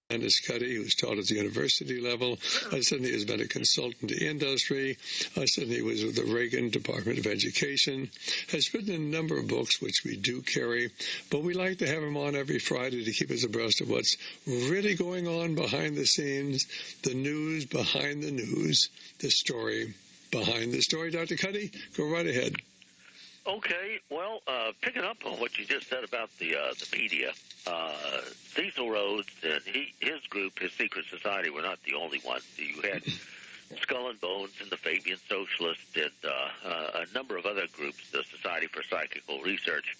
Dennis Cuddy, who's taught at the university level. Certainly has been a consultant to industry. Certainly was with the Reagan Department of Education. Has written a number of books, which we do carry. But we like to have him on every Friday to keep us abreast of what's really going on behind the scenes, the news behind the news, the story behind the story. Dr. Cuddy, go right ahead. Okay, well, picking up on what you just said about the media, Cecil Rhodes and his group, his secret society, were not the only ones. You had Skull and Bones and the Fabian Socialists and a number of other groups, the Society for Psychical Research,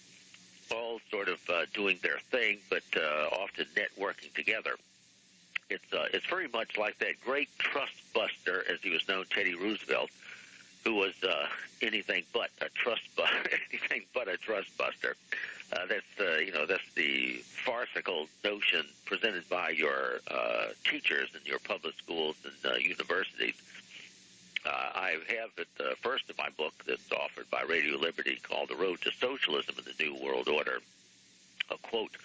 all sort of doing their thing, but often networking together. It's very much like that great trust buster, as he was known, Teddy Roosevelt, who was anything but a trust buster. That's the farcical notion presented by your teachers in your public schools and universities. I have at the first of my book that's offered by Radio Liberty called "The Road to Socialism in the New World Order," a quote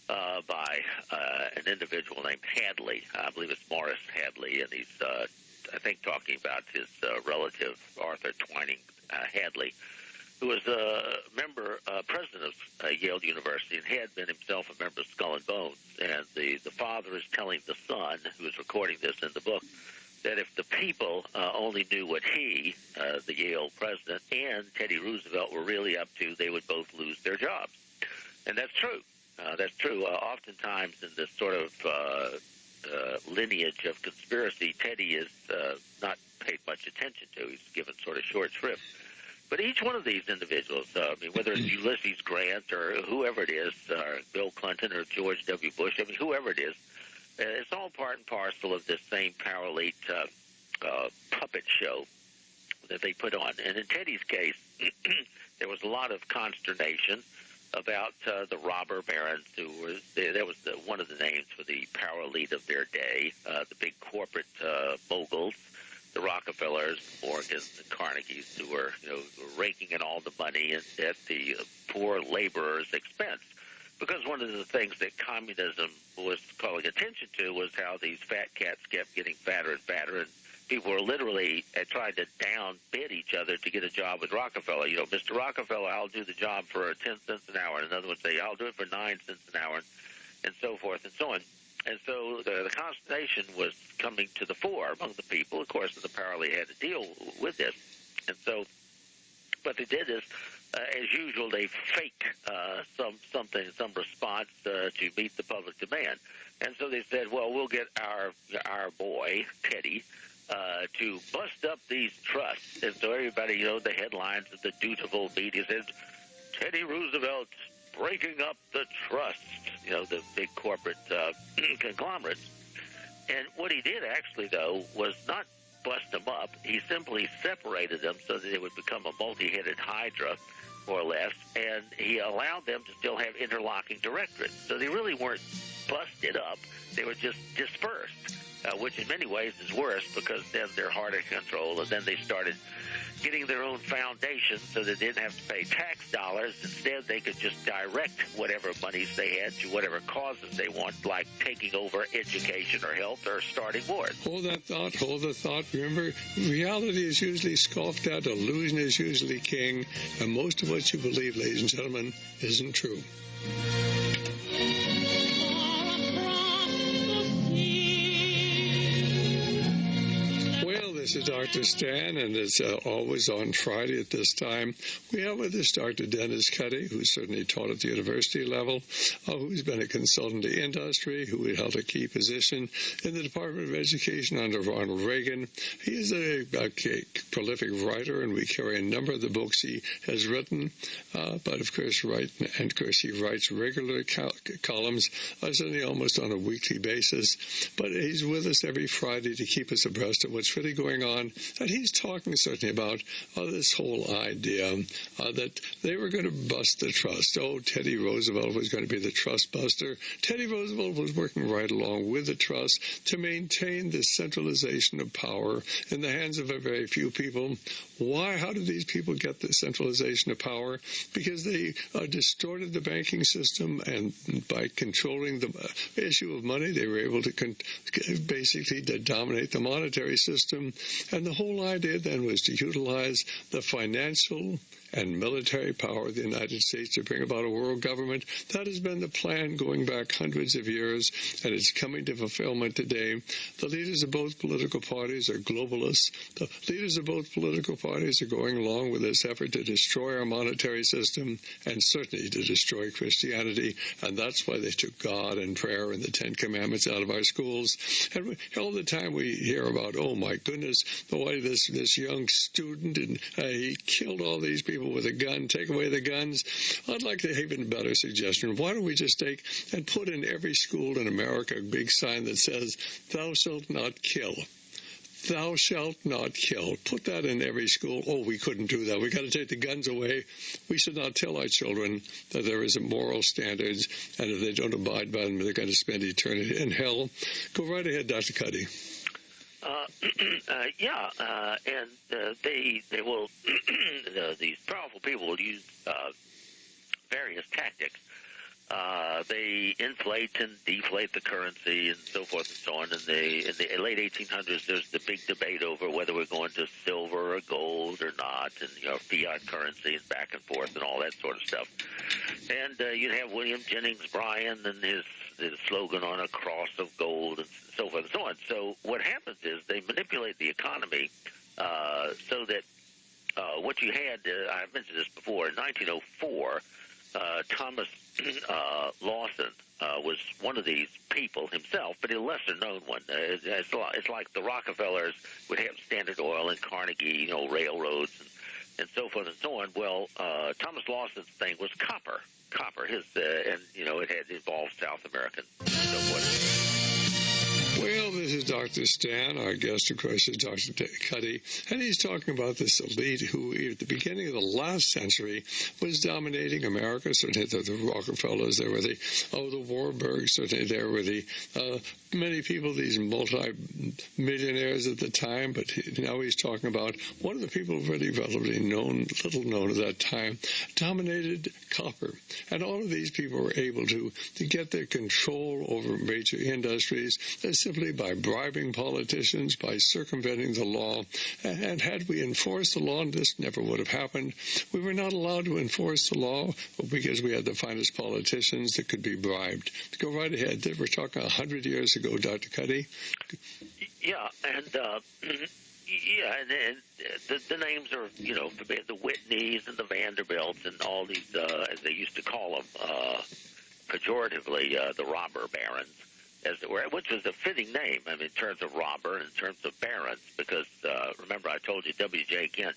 by an individual named Hadley. I believe it's Morris Hadley, and he's I think talking about his relative, Arthur Twining Hadley, who was a president of Yale University and had been himself a member of Skull and Bones. And the father is telling the son, who is recording this in the book, that if the people only knew what he, the Yale president, and Teddy Roosevelt were really up to, they would both lose their jobs. And that's true. That's true. Oftentimes in this sort of lineage of conspiracy, Teddy is not paid much attention to. He's given sort of short shrift. But each one of these individuals, whether it's Ulysses Grant or whoever it is, Bill Clinton or George W. Bush, whoever it is, it's all part and parcel of this same power elite puppet show that they put on. And in Teddy's case, there was a lot of consternation about the robber barons who was that was one of the names for the power elite of their day, the big corporate moguls, the Rockefellers, Morgans, and Carnegies, who were raking in all the money at the poor laborers' expense. Because one of the things that communism was calling attention to was how these fat cats kept getting fatter and fatter, and people were literally trying to downbid each other to get a job with Rockefeller. Mr. Rockefeller, I'll do the job for 10 cents an hour. And another would say, I'll do it for 9 cents an hour, and so forth and so on. And so the consternation was coming to the fore among the people. Of course, the power elite had to deal with this. And so what they did is, as usual, they fake some response to meet the public demand. And so they said, well, we'll get our boy, Teddy, to bust up these trusts. And so everybody, the headlines of the dutiful media said, Teddy Roosevelt breaking up the trusts, the big corporate conglomerates. And what he did actually, though, was not bust them up. He simply separated them so that they would become a multi-headed hydra, more or less, and he allowed them to still have interlocking directorates. So they really weren't busted up. They were just dispersed, which in many ways is worse because then they're harder to control, and then they started getting their own foundation so that they didn't have to pay tax dollars. Instead, they could just direct whatever monies they had to whatever causes they want, like taking over education or health or starting wars. Hold that thought. Remember, reality is usually scoffed at, illusion is usually king, and most of what you believe, ladies and gentlemen, isn't true. This is Dr. Stan, and it's always on Friday at this time. We have with us Dr. Dennis Cuddy, who certainly taught at the university level, who's been a consultant to industry, who held a key position in the Department of Education under Ronald Reagan. He is a prolific writer, and we carry a number of the books he has written. But of course, he writes regular columns, certainly almost on a weekly basis. But he's with us every Friday to keep us abreast of what's really going going on. And he's talking certainly about this whole idea that they were going to bust the trust. Oh, Teddy Roosevelt was going to be the trust buster. Teddy Roosevelt was working right along with the trust to maintain the centralization of power in the hands of a very few people. Why? How did these people get the centralization of power? Because they distorted the banking system, and by controlling the issue of money, they were able to basically to dominate the monetary system. And the whole idea then was to utilize the financial and military power of the United States to bring about a world government. That has been the plan going back hundreds of years, and it's coming to fulfillment today. The leaders of both political parties are globalists. The leaders of both political parties are going along with this effort to destroy our monetary system and certainly to destroy Christianity, and that's why they took God and prayer and the Ten Commandments out of our schools. And all the time we hear about, oh my goodness, why this young student, and he killed all these people with a gun, take away the guns. I'd like to have an even better suggestion. Why don't we just take and put in every school in America a big sign that says, thou shalt not kill. Thou shalt not kill. Put that in every school. Oh, we couldn't do that. We got to take the guns away. We should not tell our children that there is a moral standards, and if they don't abide by them, they're going to spend eternity in hell. Go right ahead, Dr. Cuddy. And they will, these powerful people will use various tactics. They inflate and deflate the currency and so forth and so on. In the late 1800s, there's the big debate over whether we're going to silver or gold or not, and fiat currency and back and forth and all that sort of stuff. And you'd have William Jennings Bryan and his slogan on a cross of gold and so forth and so on. So what happens is they manipulate the economy so that what you had, I mentioned this before, in 1904, Thomas Lawson was one of these people himself, but a lesser-known one. It's like the Rockefellers would have Standard Oil and Carnegie, railroads and so forth and so on. Well, Thomas Lawson's thing was copper. His, and it had involved South American and so forth. Well, this is Dr. Stan. Our guest, of course, is Dr. Cuddy, and he's talking about this elite who, at the beginning of the last century, was dominating America. Certainly, the Rockefellers, there were the Warburgs. Certainly, there were the many people, these multi-millionaires at the time. But now he's talking about one of the people really relatively little known at that time, dominated copper, and all of these people were able to get their control over major industries simply by bribing politicians, by circumventing the law. And had we enforced the law, this never would have happened. We were not allowed to enforce the law because we had the finest politicians that could be bribed. Go right ahead. We're talking 100 years ago, Dr. Cuddy. Yeah, and the names are, the Whitneys and the Vanderbilts and all these, as they used to call them, pejoratively, the robber barons, as it were, which was a fitting name, in terms of robber, in terms of barons, because, remember I told you W.J. Kent,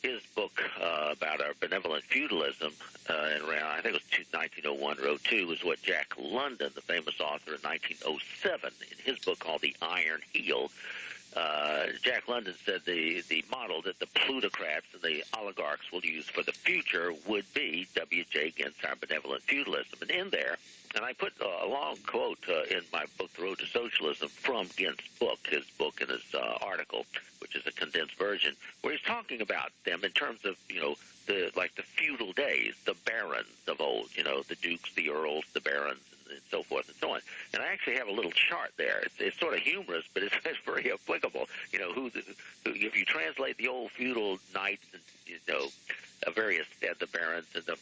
his book about our benevolent feudalism, around, I think it was 1901 or 02, was what Jack London, the famous author, in 1907, in his book called The Iron Heel, Jack London said the model that the plutocrats and the oligarchs will use for the future would be W.J. Kent's Our Benevolent Feudalism. And in there, and I put a long quote in my book, The Road to Socialism, from Gent's book, his article, which is a condensed version, where he's talking about them in terms of, the feudal days, the barons of old, the dukes, the earls, the barons, and so forth and so on. And I actually have a little chart there. It's sort of humorous, but it's very applicable. If you translate the old feudal knights and, various, the barons and the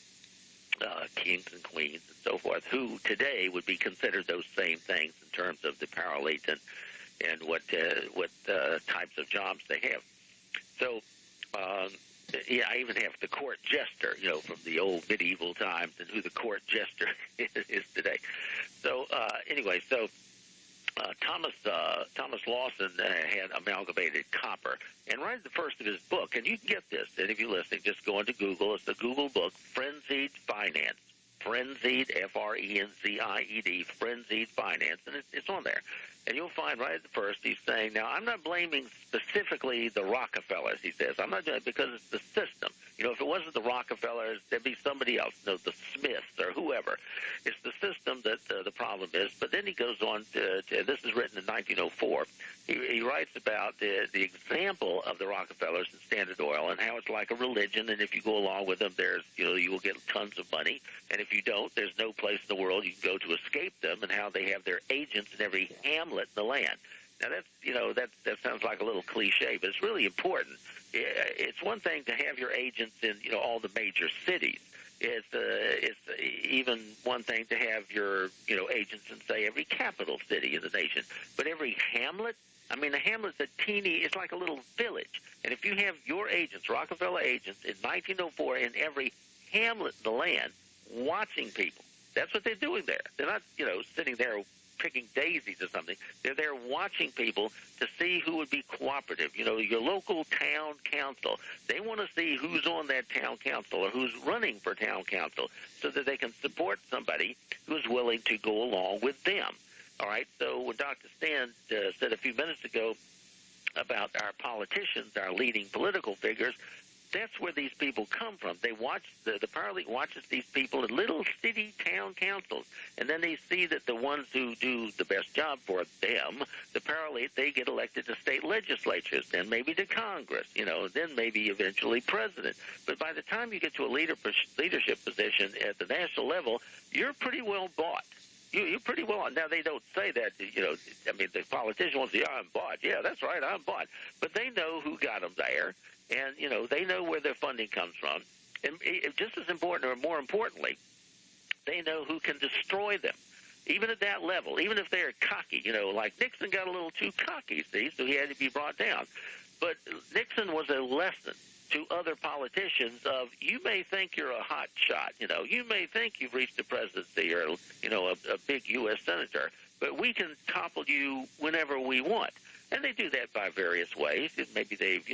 kings and queens and so forth, who today would be considered those same things in terms of the power elite and what types of jobs they have. So, I even have the court jester, from the old medieval times, and who the court jester is today. So, anyway, Thomas Lawson had amalgamated copper, and right at the first of his book, and you can get this, and if you're listening, just go into Google. It's the Google book, Frenzied Finance. Frenzied, Frenzied, Frenzied Finance, and it's on there. And you'll find right at the first he's saying, now, I'm not blaming specifically the Rockefellers, he says. I'm not doing it because it's the system. You know, if it wasn't the Rockefellers, there'd be somebody else, you know, the Smiths or whoever. It's the system that the problem is. But then he goes on to this is written in 1904. He writes about the example of the Rockefellers and Standard Oil and how it's like a religion, and if you go along with them, you will get tons of money, and if you don't, there's no place in the world you can go to escape them, and how they have their agents in every hamlet in the land. Now that sounds like a little cliche, but it's really important. It's one thing to have your agents in all the major cities. It's even one thing to have your agents in, say, every capital city in the nation, but every hamlet. I mean, a hamlet's a teeny, it's like a little village. And if you have your agents, Rockefeller agents, in 1904 in every hamlet in the land watching people, that's what they're doing there. They're not, sitting there picking daisies or something. They're there watching people to see who would be cooperative. Your local town council, they want to see who's on that town council or who's running for town council so that they can support somebody who's willing to go along with them. All right, so when Dr. Stan said a few minutes ago about our politicians, our leading political figures, that's where these people come from. They watch, the Power Elite watches these people in little city town councils, and then they see that the ones who do the best job for them, the Power Elite, they get elected to state legislatures, then maybe to Congress, then maybe eventually president. But by the time you get to a leadership position at the national level, you're pretty well bought. You're pretty well. Now, they don't say that, the politician wants to say, I'm bought. Yeah, that's right, I'm bought. But they know who got them there, and, they know where their funding comes from. And just as important, or more importantly, they know who can destroy them. Even at that level, even if they're cocky, like Nixon got a little too cocky, see, so he had to be brought down. But Nixon was a lesson to other politicians of, you may think you're a hot shot, you may think you've reached the presidency or, a big U.S. senator, but we can topple you whenever we want. And they do that by various ways. Maybe they've,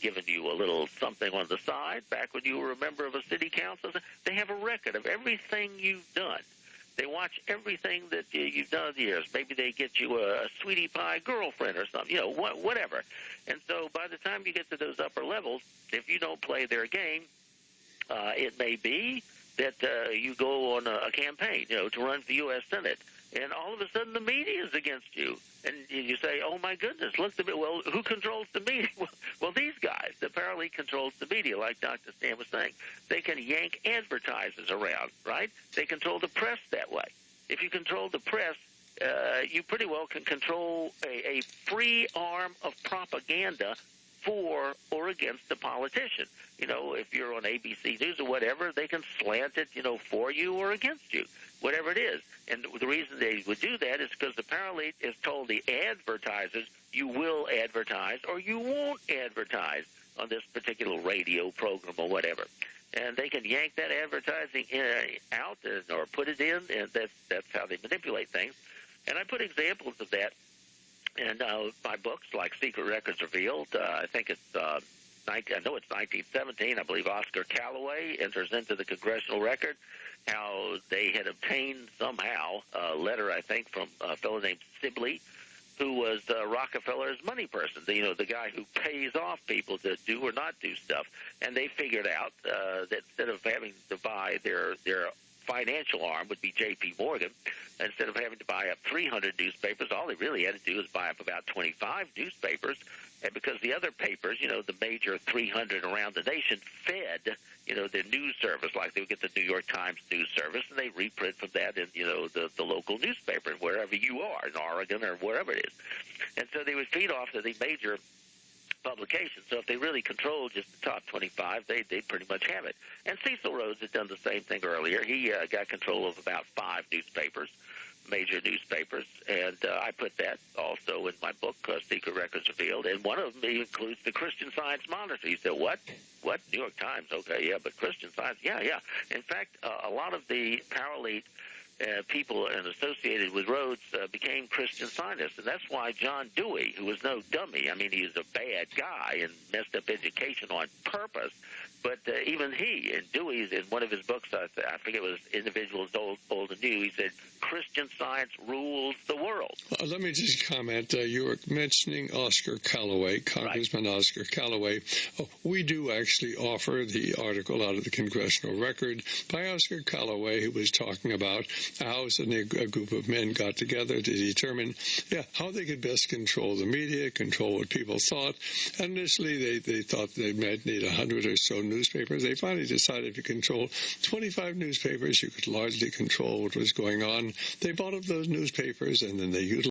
given you a little something on the side back when you were a member of a city council. They have a record of everything you've done. They watch everything that you've done in the years. Maybe they get you a sweetie pie girlfriend or something, whatever. And so by the time you get to those upper levels, if you don't play their game, it may be that you go on a campaign, to run for the U.S. Senate, and all of a sudden the media is against you. And you say, oh, my goodness, look, well, who controls the media? Well, these guys, the Power Elite controls the media, like Dr. Stan was saying. They can yank advertisers around, right? They control the press that way. If you control the press, you pretty well can control a free arm of propaganda for or against the politician. If you're on ABC News or whatever, they can slant it, for you or against you, whatever it is. And the reason they would do that is because the Power Elite has told the advertisers, you will advertise or you won't advertise on this particular radio program or whatever. And they can yank that advertising out or put it in, and that's how they manipulate things. And I put examples of that in my books, like Secret Records Revealed. I think it's I know it's 1917. I believe Oscar Calloway enters into the congressional record how they had obtained somehow a letter, I think, from a fellow named Sibley, who was Rockefeller's money person, the guy who pays off people to do or not do stuff. And they figured out that instead of having to buy their financial arm would be J.P. Morgan. Instead of having to buy up 300 newspapers, all they really had to do was buy up about 25 newspapers. And because the other papers, the major 300 around the nation fed, the news service, like they would get the New York Times news service, and they reprint from that in, the local newspaper, wherever you are, in Oregon or wherever it is. And so they would feed off to the major publications. So if they really controlled just the top 25, they'd pretty much have it. And Cecil Rhodes had done the same thing earlier. He got control of about 5 newspapers, major newspapers, and I put that also in my book, Secret Records Revealed, and one of them includes the Christian Science Monitor. You said, what? New York Times? Okay, yeah, but Christian Science? Yeah. In fact, a lot of the Power Elite people and associated with Rhodes became Christian Scientists, and that's why John Dewey, who was no dummy, I mean, he was a bad guy and messed up education on purpose, But even he, in Dewey's, in one of his books, I forget it was Individuals Old and New, he said, Christian Science rules the world. Let me just comment. You were mentioning Oscar Callaway, Congressman Right. Oscar Callaway. We do actually offer the article out of the Congressional Record by Oscar Callaway, who was talking about how a group of men got together to determine how they could best control the media, control what people thought. And initially, they thought they might need 100 or so newspapers. They finally decided if you control 25 newspapers, you could largely control what was going on. They bought up those newspapers, and then they utilized